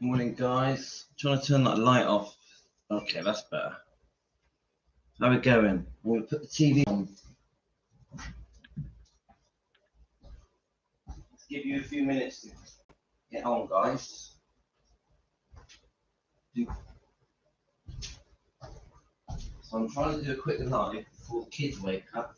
Morning, guys. I'm trying to turn that light off. Okay, that's better. How are we going? I'm going to put the TV on. Let's give you a few minutes to get on, guys. So I'm trying to do a quick live before the kids wake up.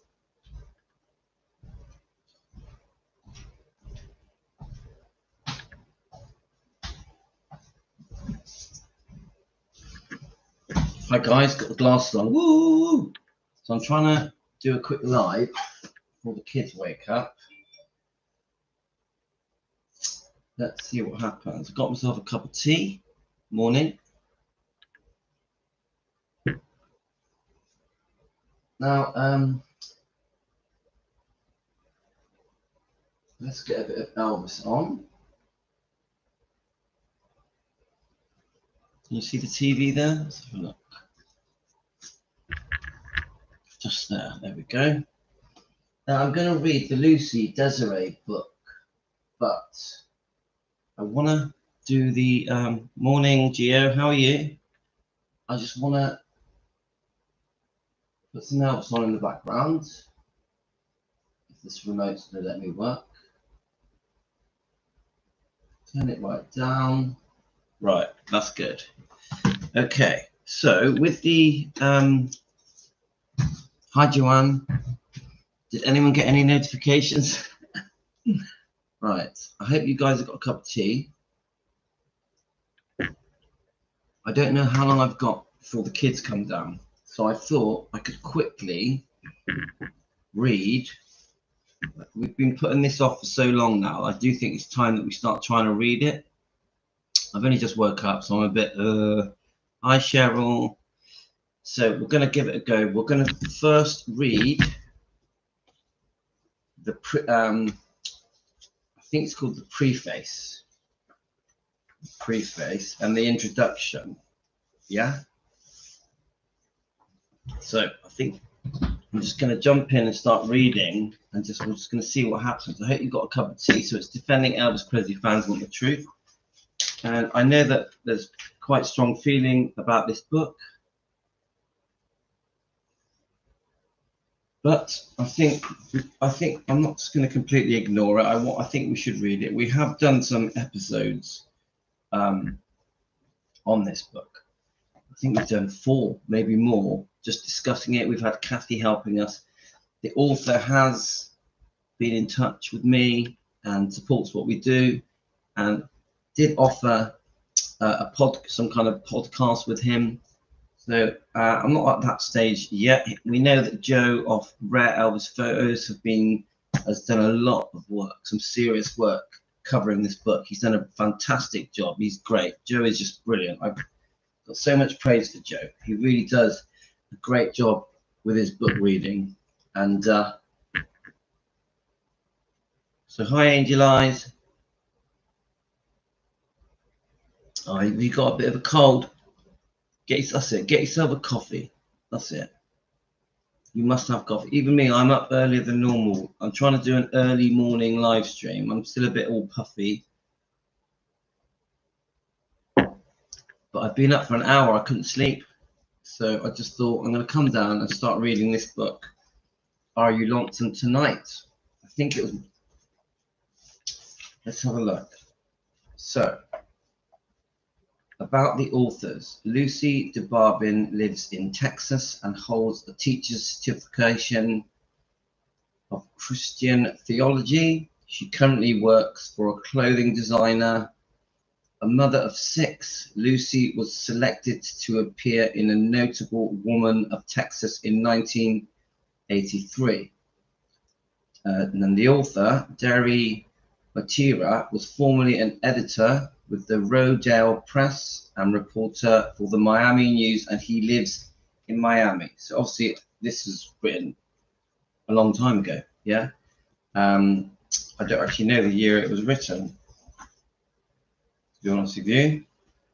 Hi guys, got the glasses on. Woo! So I'm trying to do a quick live before the kids wake up. Let's see what happens. I got myself a cup of tea. Morning. Now, let's get a bit of Elvis on. Can you see the TV there? Let's have a look. Just there. There we go. Now I'm going to read the Desiree book, but I want to do the morning. Gio, how are you? I just want to put some Elvis on in the background. If this remote's going to let me work. Turn it right down. Right, that's good. Okay, so with the hi Joanne, did anyone get any notifications? Right, I hope you guys have got a cup of tea. I don't know how long I've got before the kids come down, so I thought I could quickly read. We've been putting this off for so long now. I do think it's time that we start trying to read it. I've only just woke up, so I'm a bit hi Cheryl. So we're going to give it a go. We're going to first read the I think it's called the preface and the introduction. Yeah. So I think I'm just going to jump in and start reading, and we're just going to see what happens. I hope you've got a cup of tea. So it's Defending Elvis Presley Fans Want the Truth. And I know that there's quite strong feeling about this book, but I think I'm not just going to completely ignore it. I think we should read it. We have done some episodes on this book. I think we've done 4, maybe more, just discussing it. We've had Kathy helping us. The author has been in touch with me and supports what we do, and did offer some kind of podcast with him. So I'm not at that stage yet. We know that Joe of Rare Elvis Photos has done a lot of work, some serious work covering this book. He's done a fantastic job. He's great. Joe is just brilliant. I've got so much praise for Joe. He really does a great job with his book reading. And so hi Angel Eyes. Oh, you got a bit of a cold. That's it. Get yourself a coffee. That's it. You must have coffee. Even me, I'm up earlier than normal. I'm trying to do an early morning live stream. I'm still a bit all puffy. But I've been up for an hour. I couldn't sleep. So I just thought I'm going to come down and start reading this book. Are You Lonesome Tonight? I think it was. Let's have a look. So, about the authors. Lucy DeBarbin lives in Texas and holds a teacher's certification of Christian theology. She currently works for a clothing designer. A mother of 6, Lucy was selected to appear in A Notable Woman of Texas in 1983. And then the author, Desiree was formerly an editor with the Rodale Press and reporter for the Miami News, and he lives in Miami. So obviously this was written a long time ago. Yeah. I don't actually know the year it was written, to be honest with you,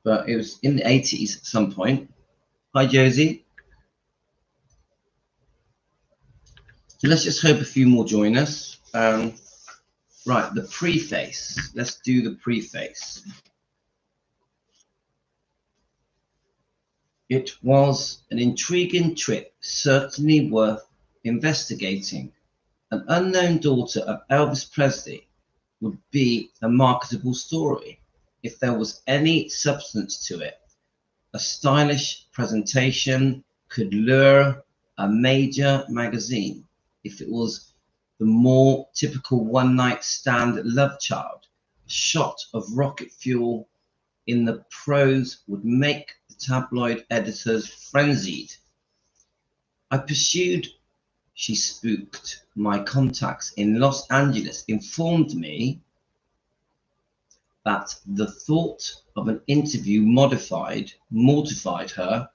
but it was in the 80s at some point. Hi Josie. So let's just hope a few more join us. Right, the preface. Let's do the preface. It was an intriguing trip, certainly worth investigating. An unknown daughter of Elvis Presley would be a marketable story if there was any substance to it. A stylish presentation could lure a major magazine. If it was the more typical one night stand love child, a shot of rocket fuel in the prose would make the tabloid editors frenzied. I pursued, she spooked. My contacts in Los Angeles informed me that the thought of an interview mortified her.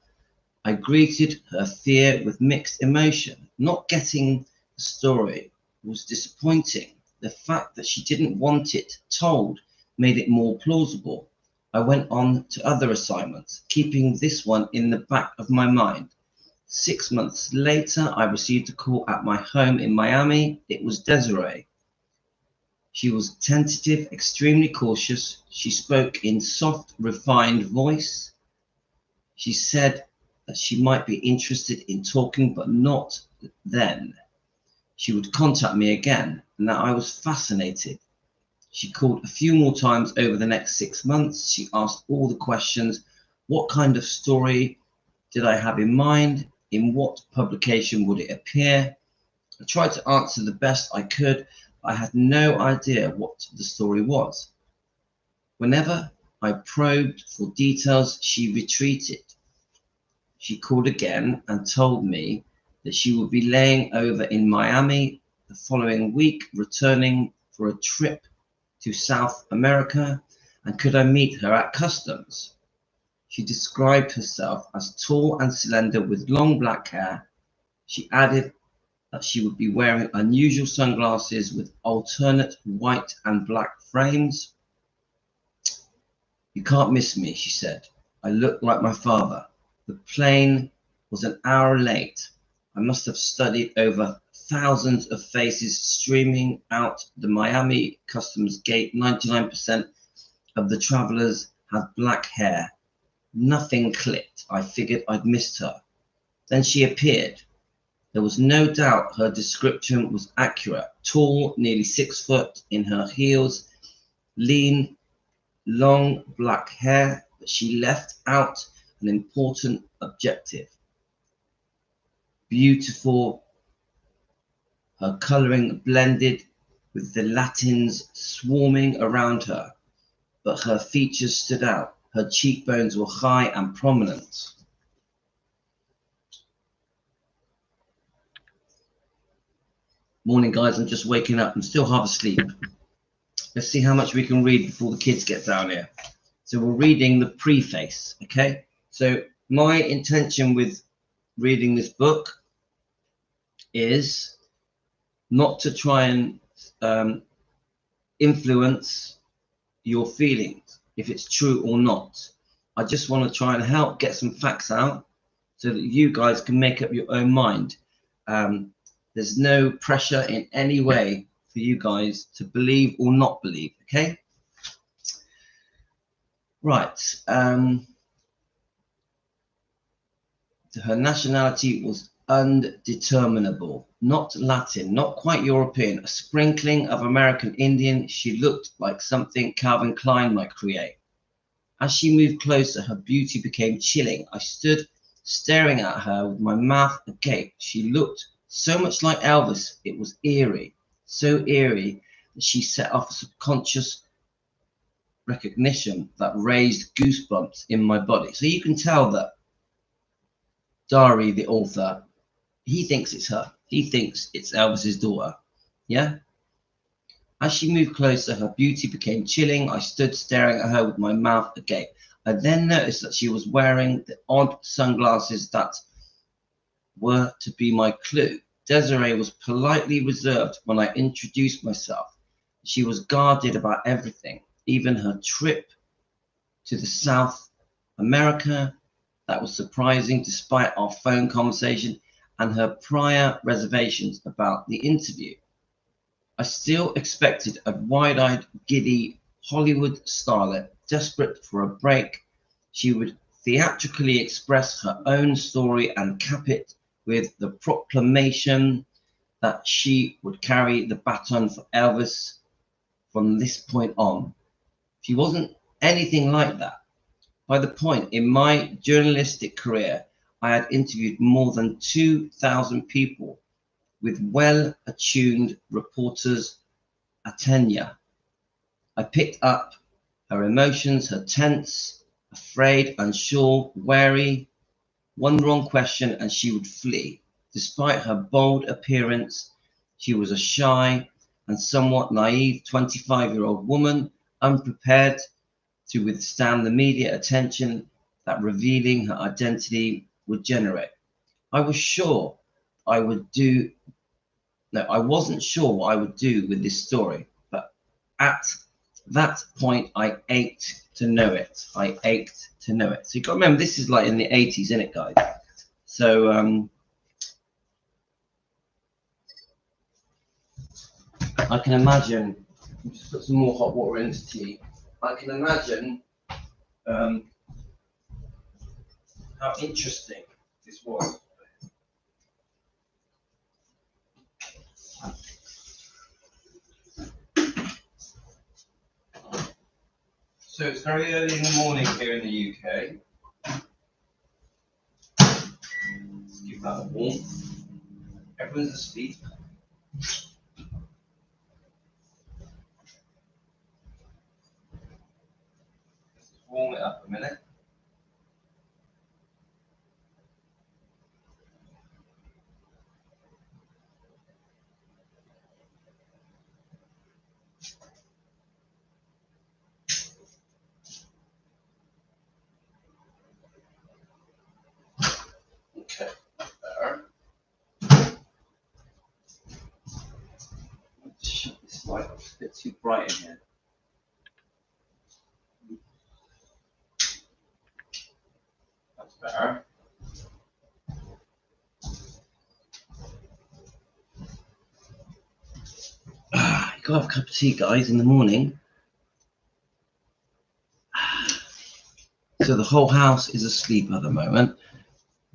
I greeted her fear with mixed emotion. Not getting the story was disappointing. The fact that she didn't want it told made it more plausible. I went on to other assignments, keeping this one in the back of my mind. 6 months later, I received a call at my home in Miami. It was Desiree. She was tentative, extremely cautious. She spoke in soft, refined voice. She said that she might be interested in talking, but not then. She would contact me again, and that I was fascinated. She called a few more times over the next 6 months. She asked all the questions. What kind of story did I have in mind? In what publication would it appear? I tried to answer the best I could. I had no idea what the story was. Whenever I probed for details, she retreated. She called again and told me that she would be laying over in Miami the following week, returning for a trip to South America, and could I meet her at customs? She described herself as tall and slender with long black hair. She added that she would be wearing unusual sunglasses with alternate white and black frames. You can't miss me, she said. I look like my father. The plane was an hour late. I must have studied over thousands of faces streaming out the Miami customs gate. 99% of the travelers had black hair. Nothing clicked. I figured I'd missed her. Then she appeared. There was no doubt her description was accurate. Tall, nearly 6 foot, in her heels, lean, long black hair, but she left out an important objective. Beautiful, her coloring blended with the Latins swarming around her, but her features stood out. Her cheekbones were high and prominent. Morning, guys. I'm just waking up. I'm still half asleep. Let's see how much we can read before the kids get down here. So we're reading the preface, okay? So my intention with reading this book is not to try and influence your feelings, if it's true or not. I just want to try and help get some facts out so that you guys can make up your own mind. There's no pressure in any way for you guys to believe or not believe, okay? Right. Her nationality was undeterminable, not Latin, not quite European, a sprinkling of American Indian. She looked like something Calvin Klein might create. As she moved closer, her beauty became chilling. I stood staring at her with my mouth agape. She looked so much like Elvis, it was eerie, so eerie that she set off a subconscious recognition that raised goosebumps in my body. So you can tell that Desiree, the author, he thinks it's her. He thinks it's Elvis's daughter. Yeah? As she moved closer, her beauty became chilling. I stood staring at her with my mouth agape. I then noticed that she was wearing the odd sunglasses that were to be my clue. Desiree was politely reserved when I introduced myself. She was guarded about everything, even her trip to the South America. That was surprising despite our phone conversation and her prior reservations about the interview. I still expected a wide-eyed, giddy Hollywood starlet desperate for a break. She would theatrically express her own story and cap it with the proclamation that she would carry the baton for Elvis from this point on. She wasn't anything like that. By the point in my journalistic career, I had interviewed more than 2,000 people with well-attuned reporters' tenure. I picked up her emotions, her tense, afraid, unsure, wary. One wrong question and she would flee. Despite her bold appearance, she was a shy and somewhat naive 25-year-old woman, unprepared to withstand the media attention that revealing her identity would generate. I was sure I would do, no, I wasn't sure what I would do with this story, but at that point, I ached to know it. I ached to know it. So you've got to remember, this is like in the 80s, isn't it, guys? So I can imagine, just put some more hot water into tea. I can imagine how interesting this was. So it's very early in the morning here in the UK. Let's give that a warmth. Everyone's asleep. Let's warm it up a minute. Okay, there. Shut this light off. It's a bit too bright in here. That's better. You gotta have a cup of tea, guys, in the morning. So the whole house is asleep at the moment.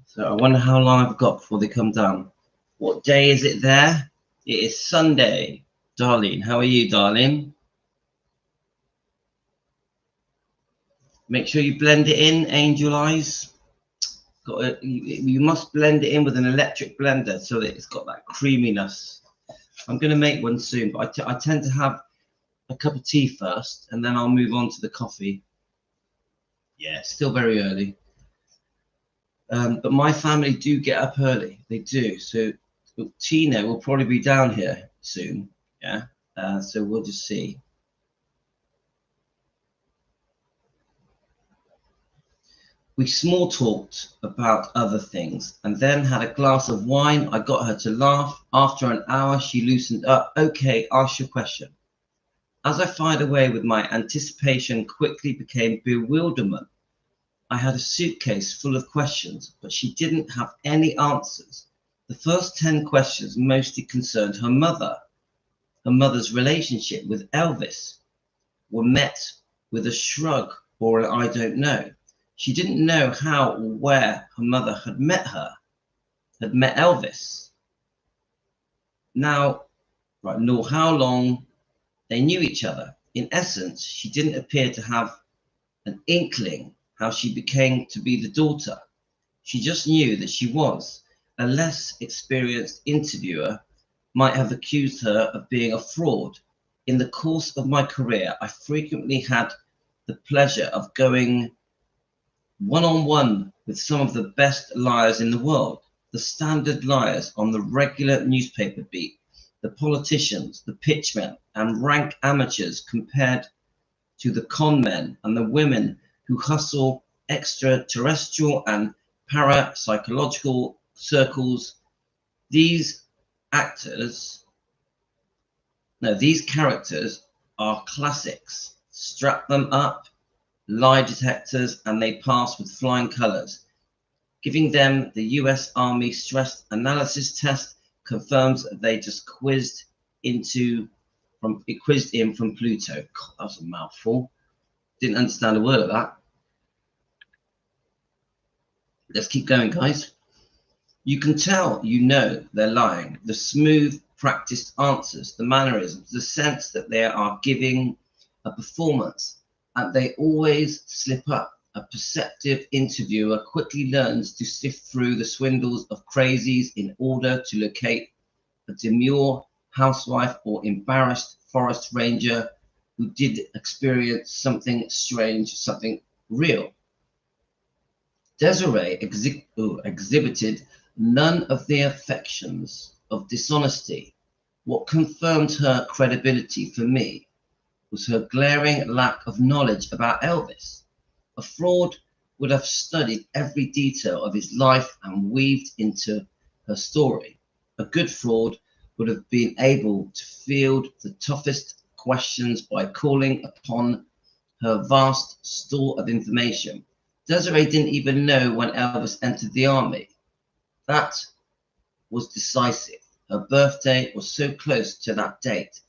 So I wonder how long I've got before they come down. What day is it there? It is Sunday. Darlene, how are you, darling? Make sure you blend it in, Angel Eyes. You must blend it in with an electric blender so that it's got that creaminess. I'm going to make one soon, but I tend to have a cup of tea first, and then I'll move on to the coffee. Yeah, still very early. But my family do get up early. They do. So Tina will probably be down here soon. Yeah. So we'll just see. We small talked about other things and then had a glass of wine. I got her to laugh. After an hour, she loosened up. Okay, ask your question. As I fired away with my anticipation, quickly became bewilderment. I had a suitcase full of questions, but she didn't have any answers. The first 10 questions mostly concerned her mother. Her mother's relationship with Elvis were met with a shrug or an I don't know. She didn't know how or where her mother had met Elvis. Nor how long they knew each other. In essence, she didn't appear to have an inkling how she became to be the daughter. She just knew that she was. A less experienced interviewer might have accused her of being a fraud. In the course of my career, I frequently had the pleasure of going one-on-one with some of the best liars in the world, the standard liars on the regular newspaper beat, the politicians, the pitchmen, and rank amateurs compared to the con men and the women who hustle extraterrestrial and parapsychological circles. These characters are classics. Strap them up, lie detectors, and they pass with flying colors. Giving them the US Army stress analysis test confirms that they just quizzed in from Pluto. God, that was a mouthful. Didn't understand a word of that. Let's keep going, guys. You can tell you know they're lying. The smooth, practiced answers, the mannerisms, the sense that they are giving a performance, and they always slip up. A perceptive interviewer quickly learns to sift through the swindles of crazies in order to locate a demure housewife or embarrassed forest ranger who did experience something strange, something real. Desiree exhibited none of the affections of dishonesty. What confirmed her credibility for me was her glaring lack of knowledge about Elvis. A fraud would have studied every detail of his life and weaved into her story. A good fraud would have been able to field the toughest questions by calling upon her vast store of information. Desiree didn't even know when Elvis entered the army. That was decisive. Her birthday was so close to that date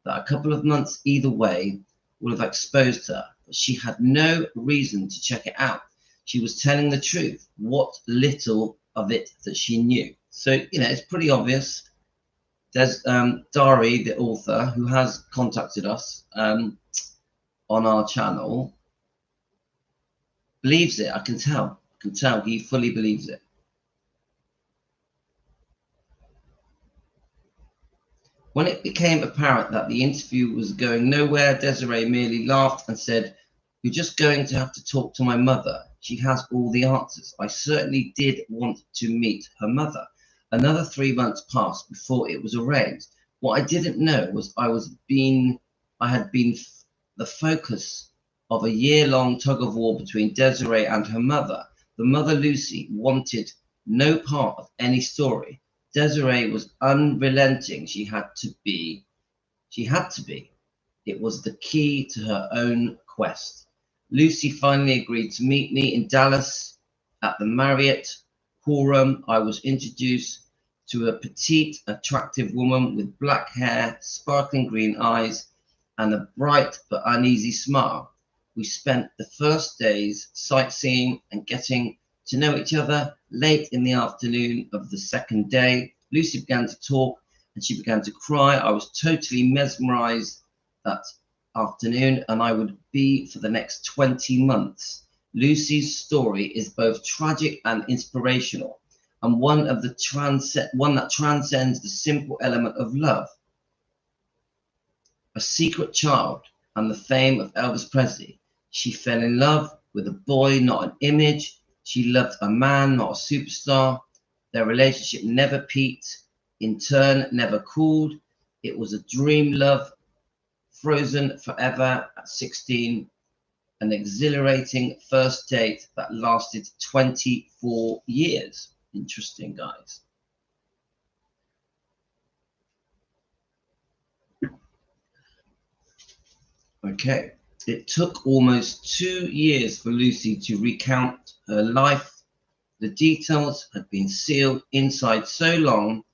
that a couple of months either way would have exposed her, but she had no reason to check it out. She was telling the truth, what little of it that she knew. So, it's pretty obvious. There's Dari, the author, who has contacted us on our channel, believes it. I can tell. He fully believes it. When it became apparent that the interview was going nowhere, Desiree merely laughed and said, "You're just going to have to talk to my mother. She has all the answers." I certainly did want to meet her mother. Another 3 months passed before it was arranged. What I didn't know was I had been the focus of a year-long tug-of-war between Desiree and her mother. The mother, Lucy, wanted no part of any story. Desiree was unrelenting. She had to be. It was the key to her own quest. Lucy finally agreed to meet me in Dallas at the Marriott Ballroom. I was introduced to a petite, attractive woman with black hair, sparkling green eyes, and a bright but uneasy smile. We spent the first days sightseeing and getting to know each other. Late in the afternoon of the second day, Lucy began to talk and she began to cry. I was totally mesmerized that afternoon, and I would be for the next 20 months. Lucy's story is both tragic and inspirational, and one that transcends the simple element of love. A secret child and the fame of Elvis Presley, she fell in love with a boy, not an image. She loved a man, not a superstar. Their relationship never peaked, in turn, never cooled. It was a dream love, frozen forever at 16, an exhilarating first date that lasted 24 years. Interesting, guys. Okay. It took almost 2 years for Lucy to recount her life. The details had been sealed inside so long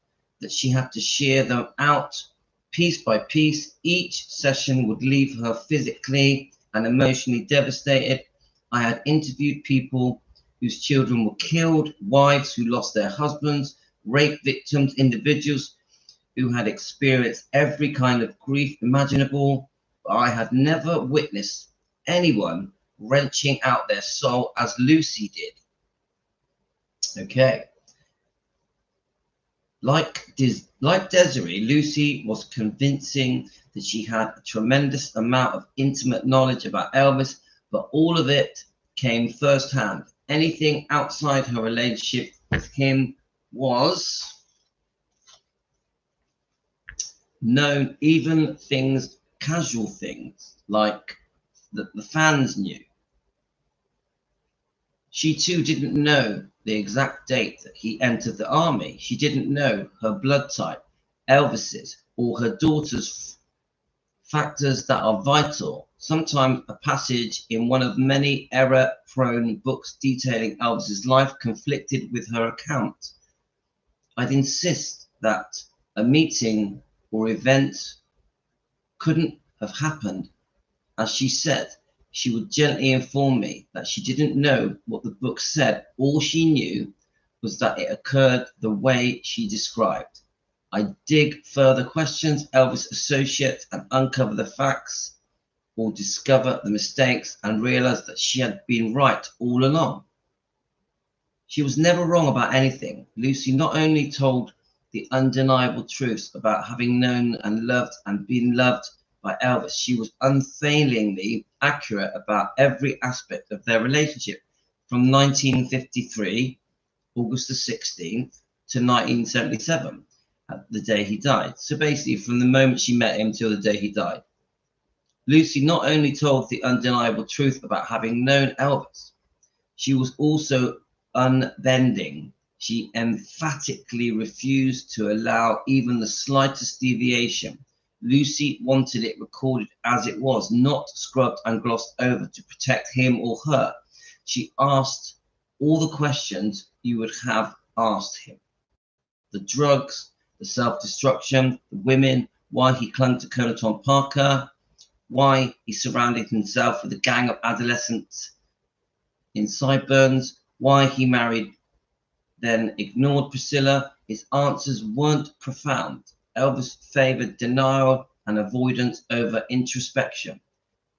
that she had to share them out piece by piece. Each session would leave her physically and emotionally devastated. I had interviewed people whose children were killed, wives who lost their husbands, rape victims, individuals who had experienced every kind of grief imaginable. But I had never witnessed anyone wrenching out their soul as Lucy did. Okay. Like Desiree, Lucy was convincing that she had a tremendous amount of intimate knowledge about Elvis, but all of it came firsthand. Anything outside her relationship with him was known, even things, casual things, like that the fans knew. She too didn't know the exact date that he entered the army. She didn't know her blood type, Elvis's, or her daughter's, factors that are vital. Sometimes a passage in one of many error-prone books detailing Elvis's life conflicted with her account. I'd insist that a meeting or event couldn't have happened as she said. She would gently inform me that she didn't know what the book said. All she knew was that it occurred the way she described. I dig further questions Elvis' associates and uncover the facts, or discover the mistakes and realize that she had been right all along. She was never wrong about anything. Lucy not only told the undeniable truths about having known and loved and been loved by Elvis, she was unfailingly accurate about every aspect of their relationship from 1953, August the 16th, to 1977, at the day he died. So basically, from the moment she met him till the day he died. Lucy not only told the undeniable truth about having known Elvis, she was also unbending. She emphatically refused to allow even the slightest deviation. Lucy wanted it recorded as it was, not scrubbed and glossed over to protect him or her. She asked all the questions you would have asked him. The drugs, the self-destruction, the women, why he clung to Conaton Parker, why he surrounded himself with a gang of adolescents in sideburns, why he married, then ignored Priscilla. His answers weren't profound. Elvis favored denial and avoidance over introspection.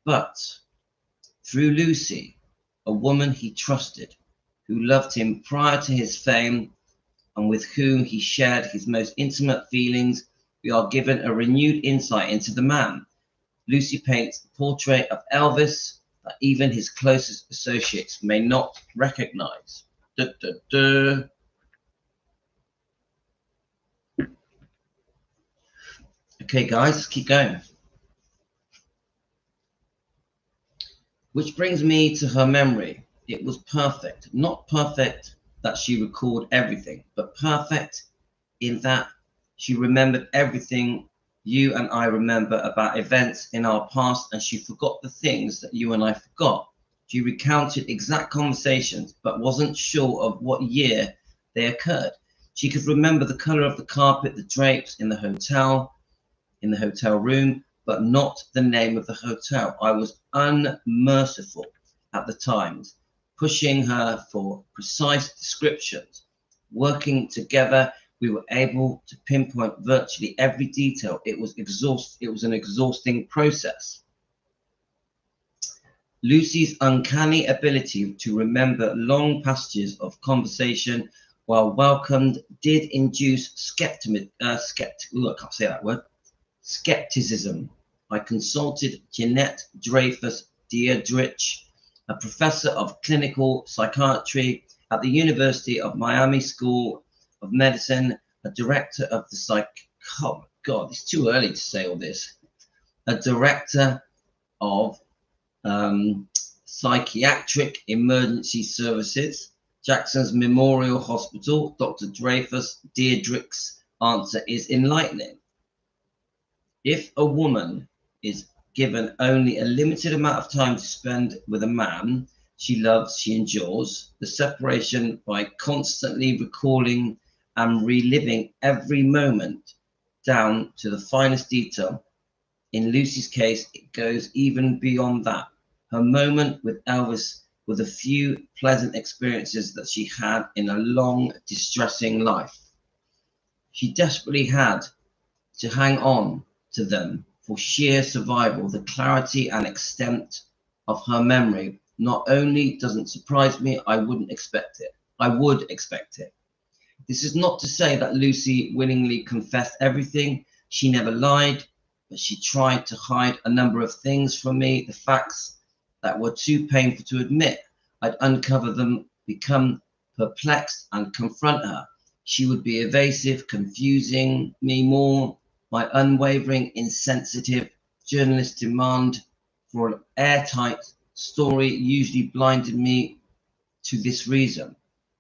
But through Lucy, a woman he trusted, who loved him prior to his fame and with whom he shared his most intimate feelings, we are given a renewed insight into the man. Lucy paints a portrait of Elvis that even his closest associates may not recognize. Duh, duh, duh. Okay, guys, let's keep going. Which brings me to her memory. It was perfect. Not perfect that she recalled everything, but perfect in that she remembered everything you and I remember about events in our past, and she forgot the things that you and I forgot. She recounted exact conversations, but wasn't sure of what year they occurred. She could remember the color of the carpet, the drapes in the hotel room, but not the name of the hotel. I was unmerciful at the times, pushing her for precise descriptions. Working together, we were able to pinpoint virtually every detail. It was an exhausting process. Lucy's uncanny ability to remember long passages of conversation, while welcomed, did induce skepticism. I consulted Jeanette Dreyfus Dietrich, a professor of clinical psychiatry at the University of Miami School of Medicine, a director of the oh God, it's too early to say all this. A director of psychiatric emergency services, Jackson's Memorial Hospital. Dr. Dreyfus Dietrich's answer is enlightening. If a woman is given only a limited amount of time to spend with a man she loves, she endures the separation by constantly recalling and reliving every moment down to the finest detail. In Lucy's case, it goes even beyond that. Her moment with Elvis were the few pleasant experiences that she had in a long, distressing life. She desperately had to hang on to them for sheer survival. The clarity and extent of her memory not only doesn't surprise me, I would expect it. This is not to say that Lucy willingly confessed everything. She never lied, but she tried to hide a number of things from me, the facts that were too painful to admit. I'd uncover them, become perplexed, and confront her. She would be evasive, confusing me more. My unwavering, insensitive journalist demand for an airtight story usually blinded me to this reason.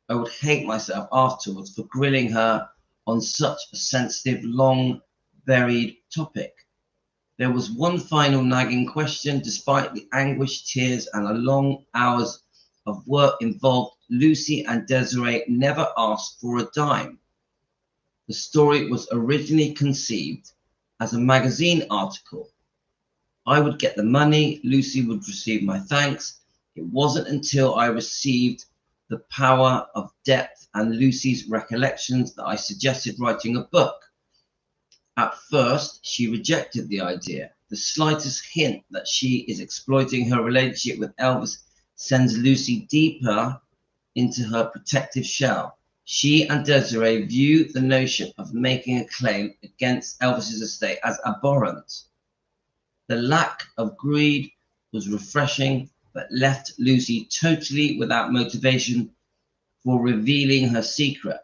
I would hate myself afterwards for grilling her on such a sensitive, long, buried topic. There was one final nagging question. Despite the anguish, tears, and the long hours of work involved, Lucy and Desiree never asked for a dime. The story was originally conceived as a magazine article. I would get the money, Lucy would receive my thanks. It wasn't until I received the power of depth and Lucy's recollections that I suggested writing a book. At first, she rejected the idea. The slightest hint that she is exploiting her relationship with Elvis sends Lucy deeper into her protective shell. She and Desiree view the notion of making a claim against Elvis's estate as abhorrent. The lack of greed was refreshing, but left Lucy totally without motivation for revealing her secret.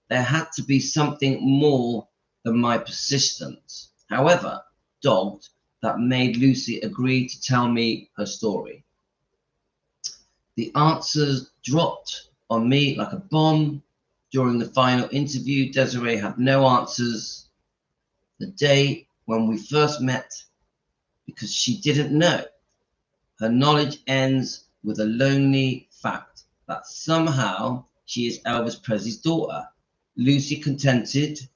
There had to be something more than my persistence, however dogged, that made Lucy agree to tell me her story. The answers dropped on me like a bomb. During the final interview, Desiree had no answers the day when we first met because she didn't know. Her knowledge ends with a lonely fact that somehow she is Elvis Presley's daughter. Lucy consented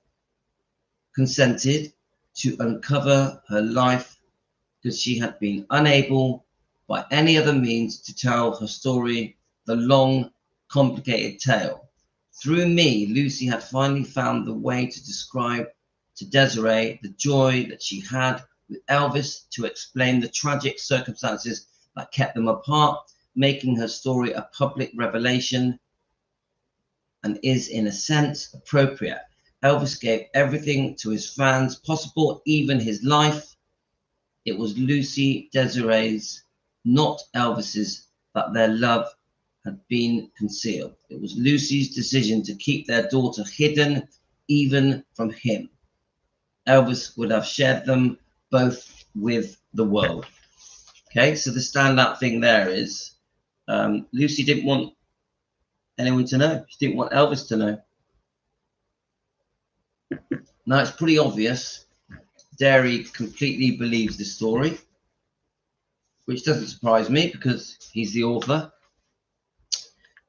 to uncover her life because she had been unable by any other means to tell her story, the long, complicated tale. Through me, Lucy had finally found the way to describe to Desiree the joy that she had with Elvis, to explain the tragic circumstances that kept them apart, making her story a public revelation, and is in a sense appropriate. Elvis gave everything to his fans possible, even his life. It was Lucy Desiree's, not Elvis's, that their love had been concealed. It was Lucy's decision to keep their daughter hidden, even from him. Elvis would have shared them both with the world. Okay, so the standout thing there is Lucy didn't want anyone to know. She didn't want Elvis to know. Now, it's pretty obvious Desiree completely believes this story, which doesn't surprise me because he's the author.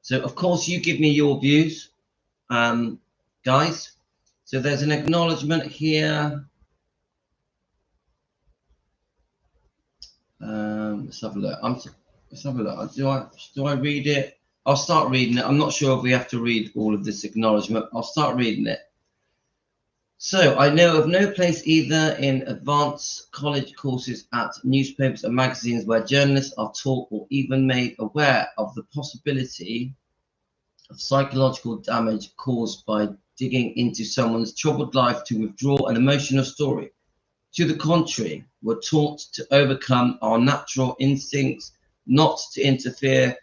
So, of course, you give me your views, guys. So there's an acknowledgement here. Let's have a look. Let's have a look. Do I read it? I'll start reading it. I'm not sure if we have to read all of this acknowledgement. I'll start reading it. So I know of no place either in advanced college courses, at newspapers and magazines, where journalists are taught or even made aware of the possibility of psychological damage caused by digging into someone's troubled life to withdraw an emotional story. To the contrary, we're taught to overcome our natural instincts, not to interfere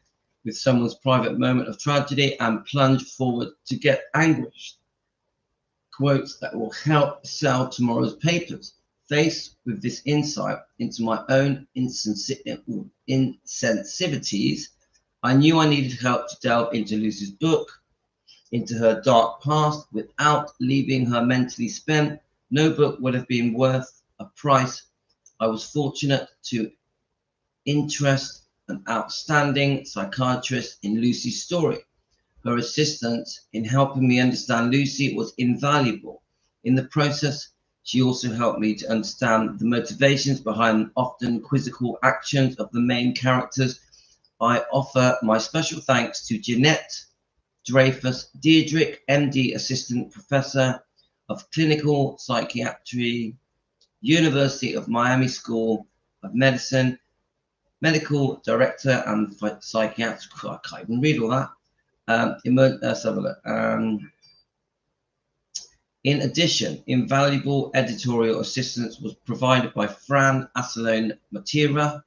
with someone's private moment of tragedy and plunge forward to get anguished. Quotes that will help sell tomorrow's papers. Faced with this insight into my own insensitivities, I knew I needed help to delve into Lucy's book, into her dark past, without leaving her mentally spent. No book would have been worth a price. I was fortunate to interest an outstanding psychiatrist in Lucy's story. Her assistance in helping me understand Lucy was invaluable. In the process, she also helped me to understand the motivations behind often quizzical actions of the main characters. I offer my special thanks to Jeanette Dreyfus Diedrich, MD, Assistant Professor of Clinical Psychiatry, University of Miami School of Medicine, Medical Director and Psychiatrist. I can't even read all that. Let's have a look. In addition, invaluable editorial assistance was provided by Fran Asalone Matera.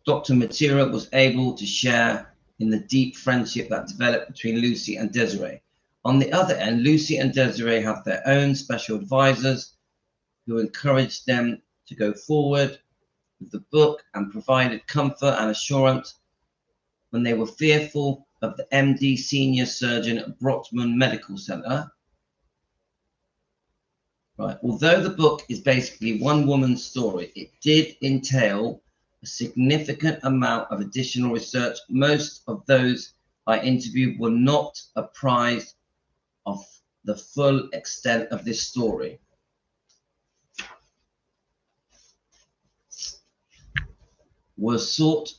Dr. Matera was able to share in the deep friendship that developed between Lucy and Desiree. On the other end, Lucy and Desiree have their own special advisors who encouraged them to go forward with the book and provided comfort and assurance when they were fearful of the MD senior surgeon at Brotman Medical Center. Right. Although the book is basically one woman's story, it did entail a significant amount of additional research. Most of those I interviewed were not apprised of the full extent of this story. were sought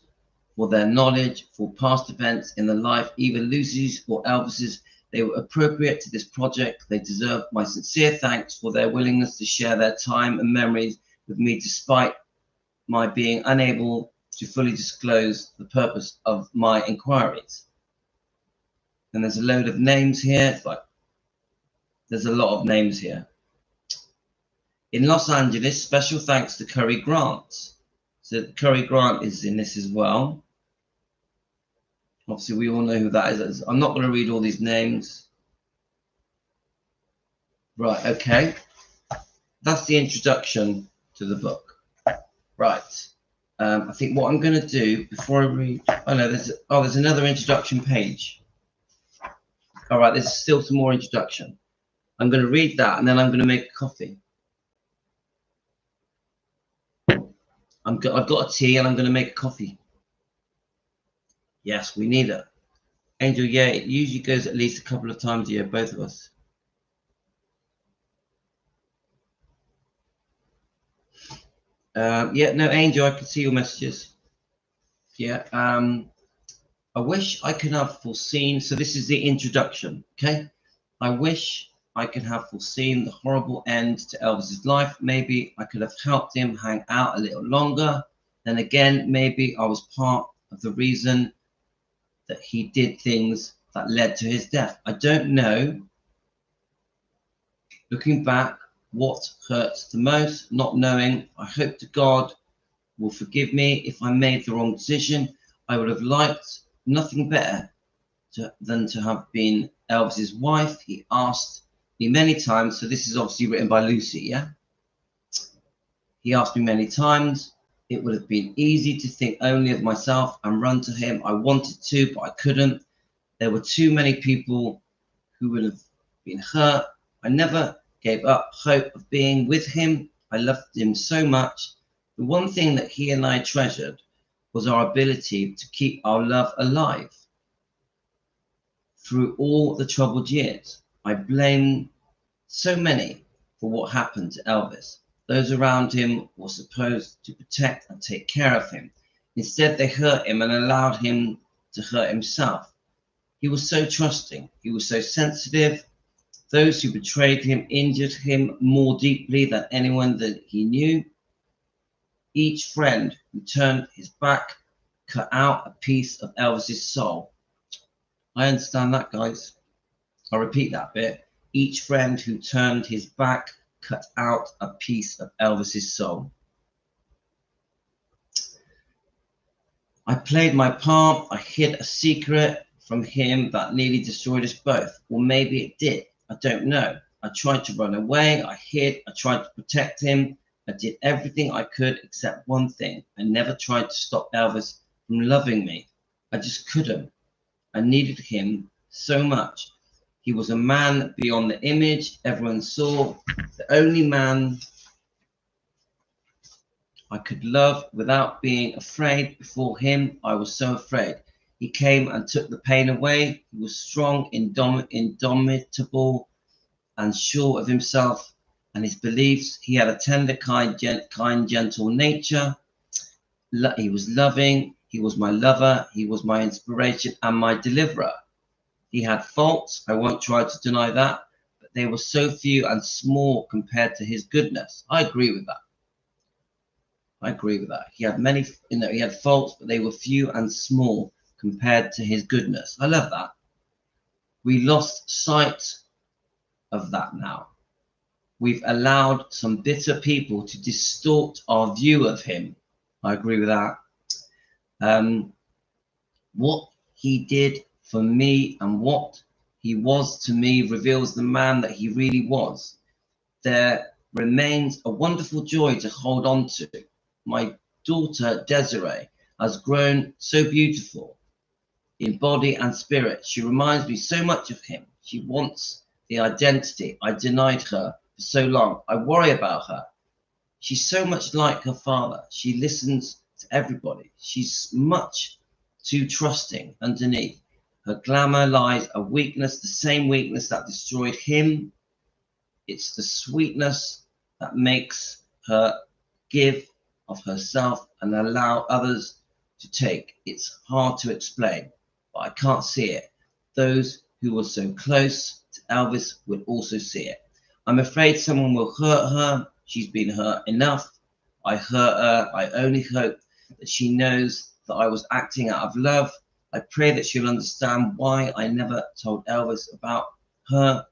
for their knowledge for past events in the life, either Lucy's or Elvis's. They were appropriate to this project. They deserve my sincere thanks for their willingness to share their time and memories with me, despite my being unable to fully disclose the purpose of my inquiries. And there's a load of names here. It's like there's a lot of names here. In Los Angeles, special thanks to Curry Grant. So Curry Grant is in this as well. Obviously, we all know who that is. I'm not going to read all these names. Right, okay. That's the introduction to the book. Right. I think what I'm going to do before I read... Oh, no, there's another introduction page. All right, there's still some more introduction. I'm going to read that, and then I'm going to make a coffee. I've got a tea, and I'm going to make a coffee. Yes, we need it. Angel, yeah, it usually goes at least a couple of times a year, both of us. Yeah, no, Angel, I can see your messages. Yeah, I wish I could have foreseen, so this is the introduction, okay? I wish I could have foreseen the horrible end to Elvis's life. Maybe I could have helped him hang out a little longer. Then again, maybe I was part of the reason that he did things that led to his death. I don't know. Looking back, what hurts the most? Not knowing. I hope to God will forgive me if I made the wrong decision. I would have liked nothing better than to have been Elvis's wife. He asked me many times. So this is obviously written by Lucy, yeah? He asked me many times. It would have been easy to think only of myself and run to him. I wanted to, but I couldn't. There were too many people who would have been hurt. I never gave up hope of being with him. I loved him so much. The one thing that he and I treasured was our ability to keep our love alive through all the troubled years. I blame so many for what happened to Elvis. Those around him were supposed to protect and take care of him. Instead, they hurt him and allowed him to hurt himself. He was so trusting. He was so sensitive. Those who betrayed him injured him more deeply than anyone that he knew. Each friend who turned his back cut out a piece of Elvis's soul. I understand that, guys. I'll repeat that bit. Each friend who turned his back cut out a piece of Elvis's soul. I played my part. I hid a secret from him that nearly destroyed us both. Or maybe it did. I don't know. I tried to run away. I hid. I tried to protect him. I did everything I could except one thing. I never tried to stop Elvis from loving me. I just couldn't. I needed him so much. He was a man beyond the image everyone saw. The only man I could love without being afraid. Before him, I was so afraid. He came and took the pain away. He was strong, indomitable, and sure of himself and his beliefs. He had a tender, kind, gentle nature. He was loving. He was my lover. He was my inspiration and my deliverer. He had faults. I won't try to deny that, but they were so few and small compared to his goodness. I agree with that. I agree with that. He had many, he had faults, but they were few and small compared to his goodness. I love that. We lost sight of that now. We've allowed some bitter people to distort our view of him. I agree with that. What he did for me and what he was to me reveals the man that he really was. There remains a wonderful joy to hold on to. My daughter, Desiree, has grown so beautiful in body and spirit. She reminds me so much of him. She wants the identity I denied her for so long. I worry about her. She's so much like her father. She listens to everybody. She's much too trusting underneath. Her glamour lies a weakness, the same weakness that destroyed him. It's the sweetness that makes her give of herself and allow others to take. It's hard to explain, but I can't see it. Those who were so close to Elvis would also see it. I'm afraid someone will hurt her. She's been hurt enough. I hurt her. I only hope that she knows that I was acting out of love. I pray that she'll understand why I never told Elvis about her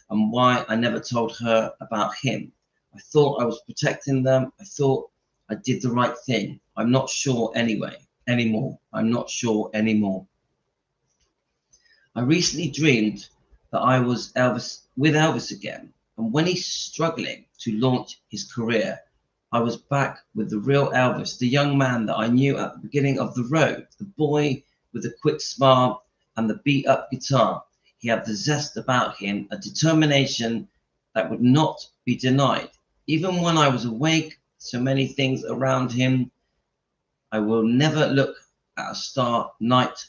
and why I never told her about him. I thought I was protecting them. I thought I did the right thing. I'm not sure anymore. I'm not sure anymore. I recently dreamed that I was with Elvis again, and when he's struggling to launch his career, I was back with the real Elvis, the young man that I knew at the beginning of the road, the boy with the quick smile and the beat up guitar. He had the zest about him, a determination that would not be denied. Even when I was awake, so many things around him, I will never look at a star night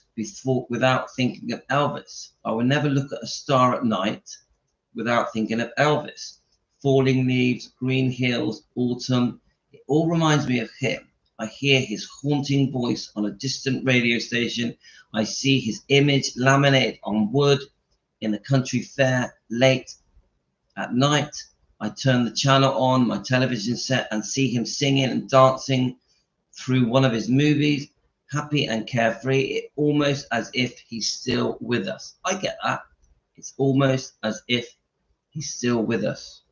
without thinking of Elvis. I will never look at a star at night without thinking of Elvis. Falling leaves, green hills, autumn, it all reminds me of him. I hear his haunting voice on a distant radio station. I see his image laminated on wood in a country fair late at night. I turn the channel on my television set and see him singing and dancing through one of his movies, happy and carefree. It's almost as if he's still with us. I get that. It's almost as if he's still with us.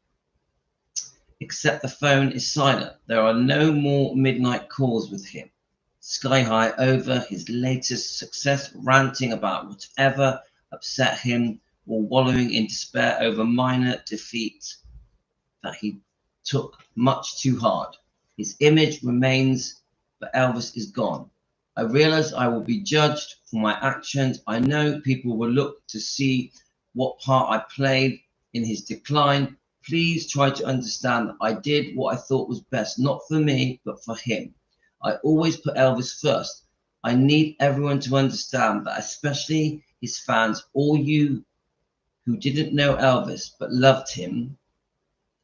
Except the phone is silent. There are no more midnight calls with him. Sky high over his latest success, ranting about whatever upset him or wallowing in despair over minor defeats that he took much too hard. His image remains, but Elvis is gone. I realize I will be judged for my actions. I know people will look to see what part I played in his decline. Please try to understand that I did what I thought was best, not for me, but for him. I always put Elvis first. I need everyone to understand that, especially his fans, all you who didn't know Elvis but loved him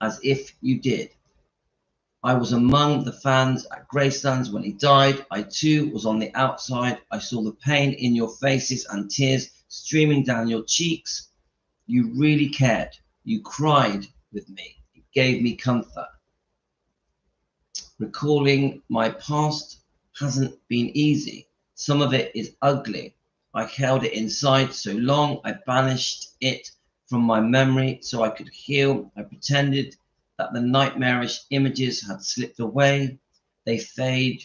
as if you did. I was among the fans at Gracelands when he died. I too was on the outside. I saw the pain in your faces and tears streaming down your cheeks. You really cared. You cried with me. It gave me comfort. Recalling my past hasn't been easy. Some of it is ugly. I held it inside so long. I banished it from my memory so I could heal. I pretended that the nightmarish images had slipped away. They fade.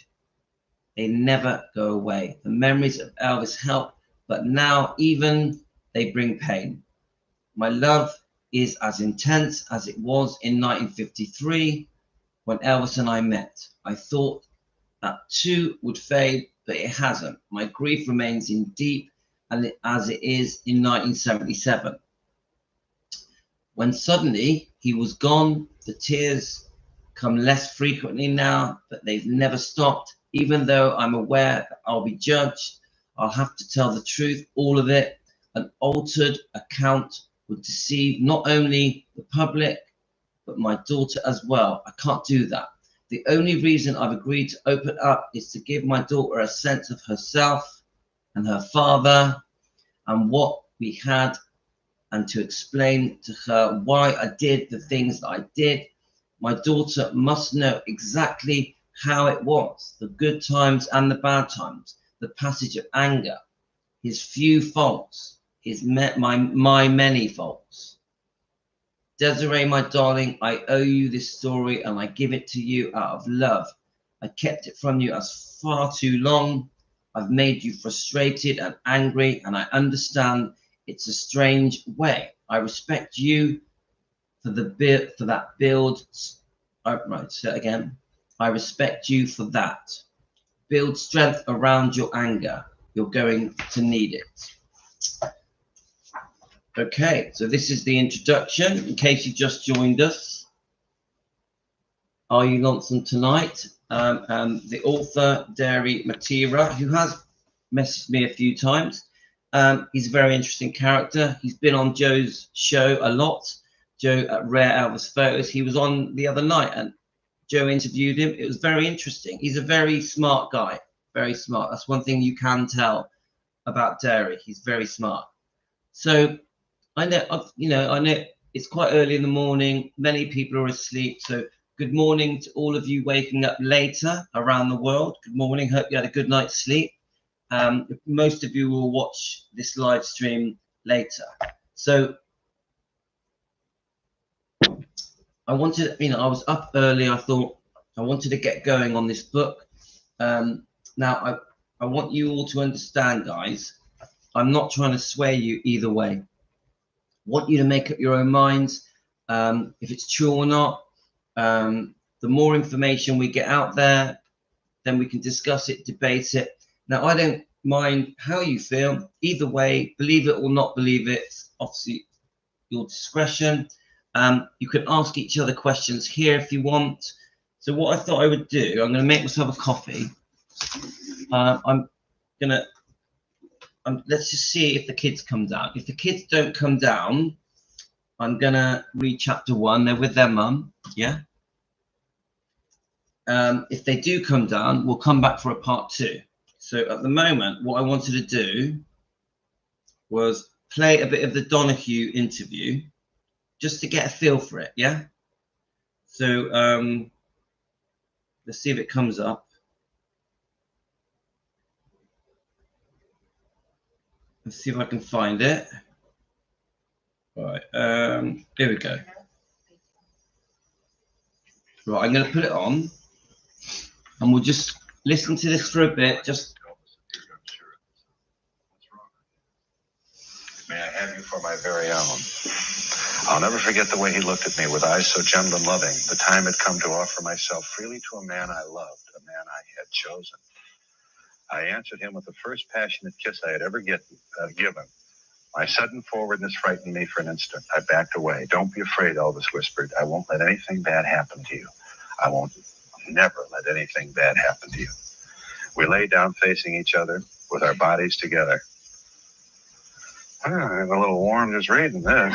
They never go away. The memories of Elvis help, but now even they bring pain. My love is as intense as it was in 1953 when Elvis and I met. I thought that too would fade, but it hasn't. My grief remains in deep as it is in 1977. When suddenly he was gone, the tears come less frequently now, but they've never stopped. Even though I'm aware that I'll be judged, I'll have to tell the truth, all of it. An altered account would deceive not only the public, but my daughter as well. I can't do that. The only reason I've agreed to open up is to give my daughter a sense of herself and her father and what we had, and to explain to her why I did the things that I did. My daughter must know exactly how it was, the good times and the bad times, the passage of anger, his few faults, my many faults. Desiree, my darling, I owe you this story and I give it to you out of love. I kept it from you as far too long. I've made you frustrated and angry, and I understand it's a strange way. I respect you for that build. Right, say it again. I respect you for that. Build strength around your anger. You're going to need it. Okay, so this is the introduction. In case you just joined us, Are You Lonesome Tonight? And the author, Desiree Matera, who has messaged me a few times. He's a very interesting character. He's been on Joe's show a lot. Joe at Rare Elvis Photos. He was on the other night, and Joe interviewed him. It was very interesting. He's a very smart guy, very smart. That's one thing you can tell about Desiree. He's very smart. So I know, I know it's quite early in the morning. Many people are asleep. So good morning to all of you waking up later around the world. Good morning. Hope you had a good night's sleep. Most of you will watch this live stream later. So I wanted, I was up early. I thought I wanted to get going on this book. Now, I want you all to understand, guys, I'm not trying to sway you either way. I want you to make up your own minds if it's true or not. The more information we get out there, then we can discuss it, debate it. Now, I don't mind how you feel. Either way, believe it or not believe it, obviously your discretion. You can ask each other questions here if you want. So what I thought I would do, I'm going to make myself a coffee. Let's just see if the kids come down. If the kids don't come down, I'm going to read chapter 1. They're with their mum, yeah? If they do come down, we'll come back for a part 2. So at the moment, what I wanted to do was play a bit of the Donahue interview just to get a feel for it, yeah? So let's see if it comes up. Let's see if I can find it. All right, here we go. Right, I'm going to put it on, and we'll just listen to this for a bit. Just. May I have you for my very own? I'll never forget the way he looked at me with eyes so gentle and loving. The time had come to offer myself freely to a man I loved, a man I had chosen. I answered him with the first passionate kiss I had ever given. My sudden forwardness frightened me for an instant. I backed away. Don't be afraid, Elvis whispered. I won't let anything bad happen to you. I won't never let anything bad happen to you. We lay down facing each other with our bodies together. I'm a little warm just reading this.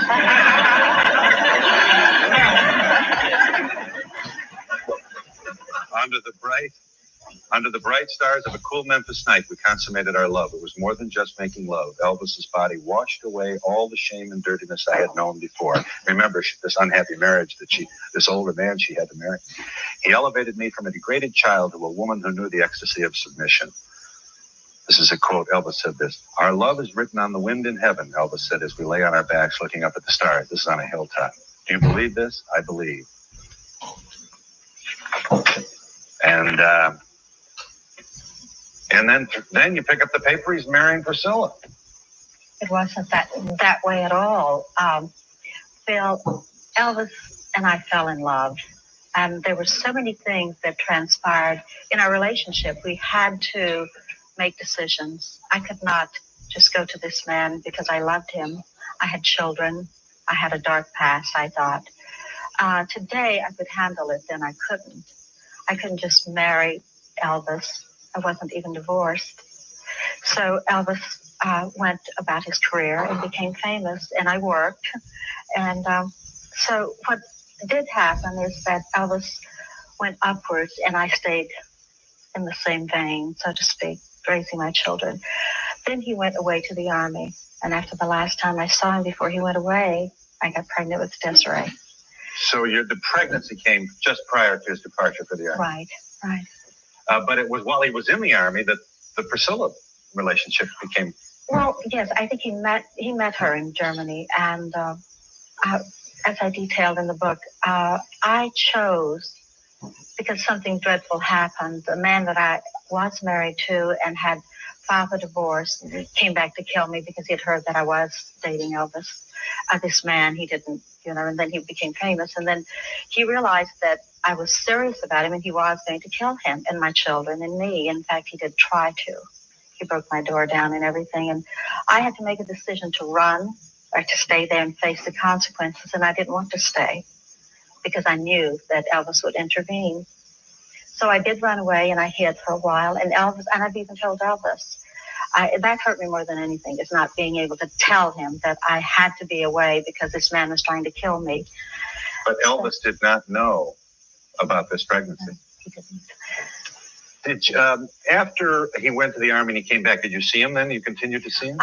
Under the bright stars of a cool Memphis night, we consummated our love. It was more than just making love. Elvis's body washed away all the shame and dirtiness I had known before. Remember this unhappy marriage this older man she had to marry. He elevated me from a degraded child to a woman who knew the ecstasy of submission. This is a quote. Elvis said this. Our love is written on the wind in heaven, Elvis said as we lay on our backs looking up at the stars. This is on a hilltop. Do you believe this? I believe. And then you pick up the paper, he's marrying Priscilla. It wasn't that way at all. Phil, Elvis and I fell in love. And there were so many things that transpired in our relationship. We had to make decisions. I could not just go to this man because I loved him. I had children. I had a dark past, I thought. Today I could handle it, then I couldn't. I couldn't just marry Elvis. I wasn't even divorced. So Elvis went about his career and became famous, and I worked. And so what did happen is that Elvis went upwards, and I stayed in the same vein, so to speak, raising my children. Then he went away to the Army, and after the last time I saw him before he went away, I got pregnant with Desiree. So the pregnancy came just prior to his departure for the Army. Right. But it was while he was in the Army that the Priscilla relationship became. Well, yes, I think he met her in Germany, and as I detailed in the book, I chose because something dreadful happened. The man that I was married to and had filed a divorce came back to kill me because he had heard that I was dating Elvis. This man, he didn't, and then he became famous, and then he realized that I was serious about him, and he was going to kill him and my children and me. In fact, he did try to. He broke my door down and everything, and I had to make a decision to run or to stay there and face the consequences, and I didn't want to stay because I knew that Elvis would intervene. So I did run away, and I hid for a while, and I've even told Elvis. That hurt me more than anything, is not being able to tell him that I had to be away because this man was trying to kill me. But Elvis did not know about this pregnancy. He didn't. Did you, after he went to the Army and he came back, did you see him then? You continued to see him?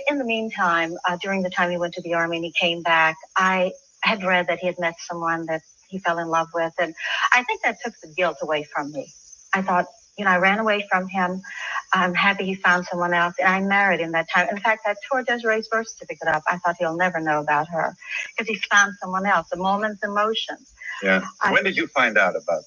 In the meantime, during the time he went to the Army and he came back, I had read that he had met someone that he fell in love with. And I think that took the guilt away from me. I thought, I ran away from him. I'm happy he found someone else. And I married him that time. In fact, I tore Desiree's birth certificate up. I thought he'll never know about her because he's found someone else. A moment's emotion. Yeah. When did you find out about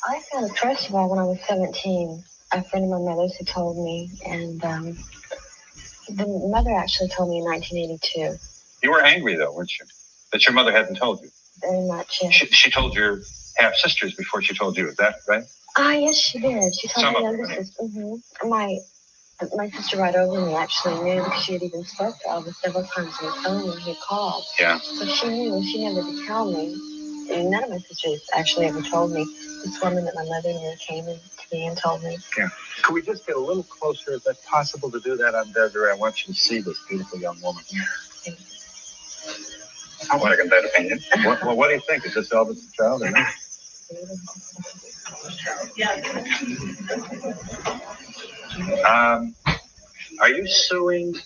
I found it, first of all, when I was 17. A friend of my mother's who told me, and the mother actually told me in 1982. You were angry, though, weren't you? That your mother hadn't told you. Very much, yes. She told your half-sisters before she told you. Is that right? Yes, she did. She told my younger sister. My sister right over me actually knew because she had even spoke to Elvis several times on the phone when he had called. Yeah. So she knew. She never did tell me. And none of my sisters actually ever told me. This woman that my mother knew came in to me and told me. Yeah. Could we just get a little closer? Is that possible to do that on Desiree? I want you to see this beautiful young woman. I want to get that opinion. What do you think? Is this Elvis' child or not? Are you suing?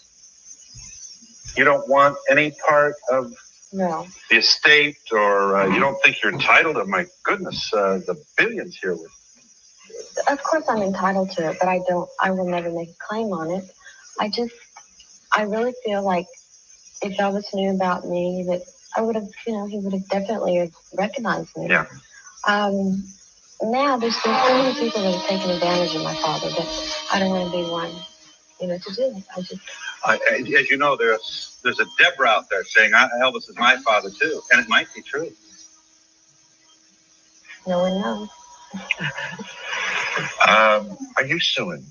You don't want any part of No. the estate, or you don't think you're entitled to? My goodness, the billions here with. Of course I'm entitled to it, but I will never make a claim on it. I really feel like if Elvis knew about me, that I would have, he would have definitely recognized me. Yeah. Now there's been so many people that have taken advantage of my father, but I don't want to be one, to do it. As you know, there's a Deborah out there saying Elvis is my father too, and it might be true. No one knows. Are you suing?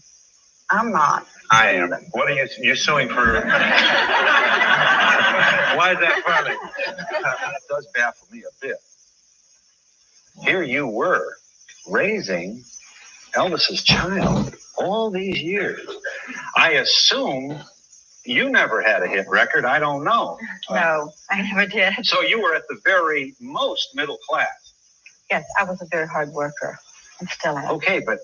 I'm not. I am. What are you suing for? Why is that funny? It does baffle me a bit. Here you were raising Elvis's child all these years. I assume you never had a hit record. I don't know. No, I never did. So you were at the very most middle class. Yes, I was a very hard worker and still am. Okay, but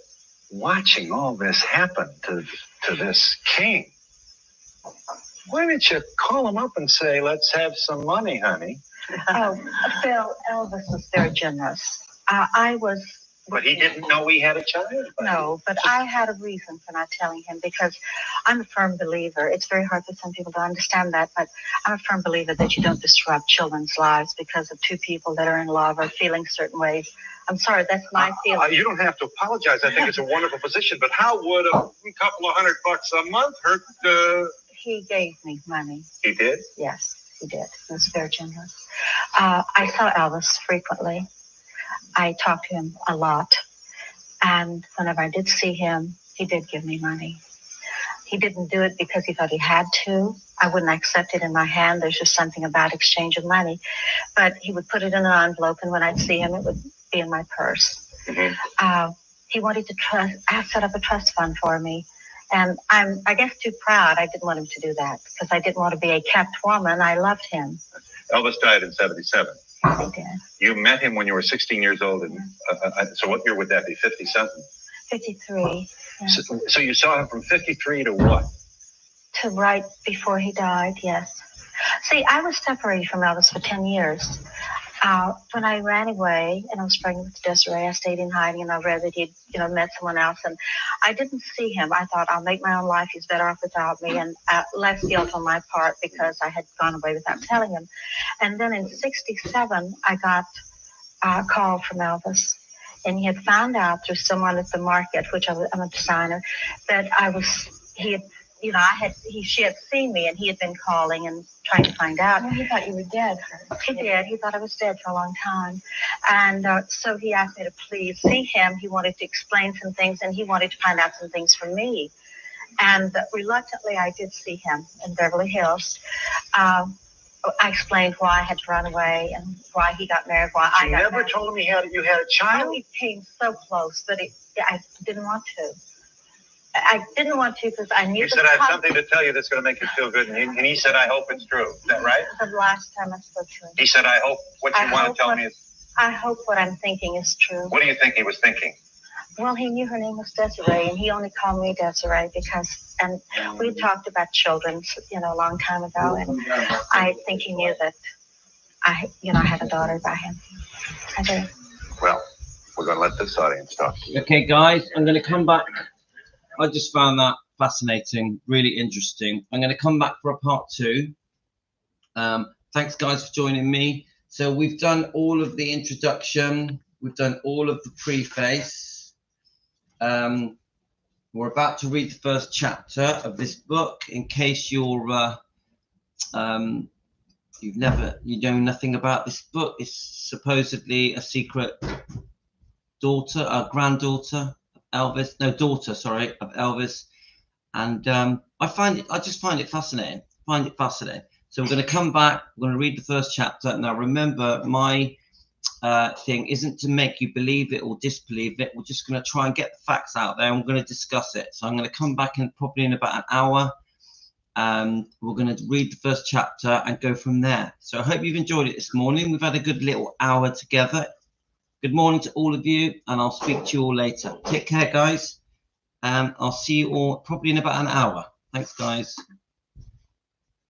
watching all this happen to this king, why didn't you call him up and say, let's have some money, honey? Oh, Phil, Elvis was very generous. But he didn't know he had a child? No, but I had a reason for not telling him because I'm a firm believer. It's very hard for some people to understand that, but I'm a firm believer that you don't disrupt children's lives because of two people that are in love or feeling certain ways. I'm sorry, that's my feeling. You don't have to apologize. I think it's a wonderful position, but how would a couple of $100 a month hurt? He gave me money. He did? Yes, he did. He was very generous. I saw Elvis frequently. I talked to him a lot. And whenever I did see him, he did give me money. He didn't do it because he thought he had to. I wouldn't accept it in my hand. There's just something about exchange of money. But he would put it in an envelope, and when I'd see him, it would be in my purse. Mm-hmm. He wanted to set up a trust fund for me. And I'm, I guess, too proud. I didn't want him to do that because I didn't want to be a kept woman. I loved him. Elvis died in 1977. He did. You met him when you were 16 years old. And so what year would that be, 50-something? 53. Yeah. So you saw him from 53 to what? To right before he died, yes. See, I was separated from Elvis for 10 years. When I ran away and I was pregnant with Desiree, I stayed in hiding and I read that he'd, met someone else. And I didn't see him. I thought, I'll make my own life. He's better off without me. And less guilt on my part because I had gone away without telling him. And then in 1967, I got a call from Elvis. And he had found out through someone at the market, which I'm a designer, that she had seen me and he had been calling and trying to find out. Well, he thought you were dead. He did. He thought I was dead for a long time. And so he asked me to please see him. He wanted to explain some things and he wanted to find out some things from me. And reluctantly, I did see him in Beverly Hills. I explained why I had to run away and why he got married, why I got married. You never told him you had a child? We came so close, but I didn't want to. I didn't want to because I knew. You said I have something to tell you that's going to make you feel good, and he said, "I hope it's true." Is that right? The last time I spoke to him, he said, "I hope what you want to tell me is." I hope what I'm thinking is true. What do you think he was thinking? Well, he knew her name was Desiree, and he only called me Desiree because, and we talked about children, you know, a long time ago, and I think he knew that I had a daughter by him. I do. Well, we're going to let this audience talk to you. Okay, guys, I'm going to come back. I just found that fascinating, really interesting. I'm going to come back for a part 2. Thanks, guys, for joining me. So we've done all of the introduction. We've done all of the preface. We're about to read the first chapter of this book. In case you're you know nothing about this book, it's supposedly a secret daughter, a granddaughter of Elvis. No, daughter, sorry, of Elvis. And I just find it fascinating. So we're going to come back. We're going to read the first chapter. Now, remember, my thing isn't to make you believe it or disbelieve it. We're just going to try and get the facts out there, and we're going to discuss it. So I'm going to come back in probably in about an hour, and we're going to read the first chapter and go from there. So I hope you've enjoyed it this morning. We've had a good little hour together. Good morning to all of you, and I'll speak to you all later. Take care, guys. I'll see you all probably in about an hour. Thanks, guys.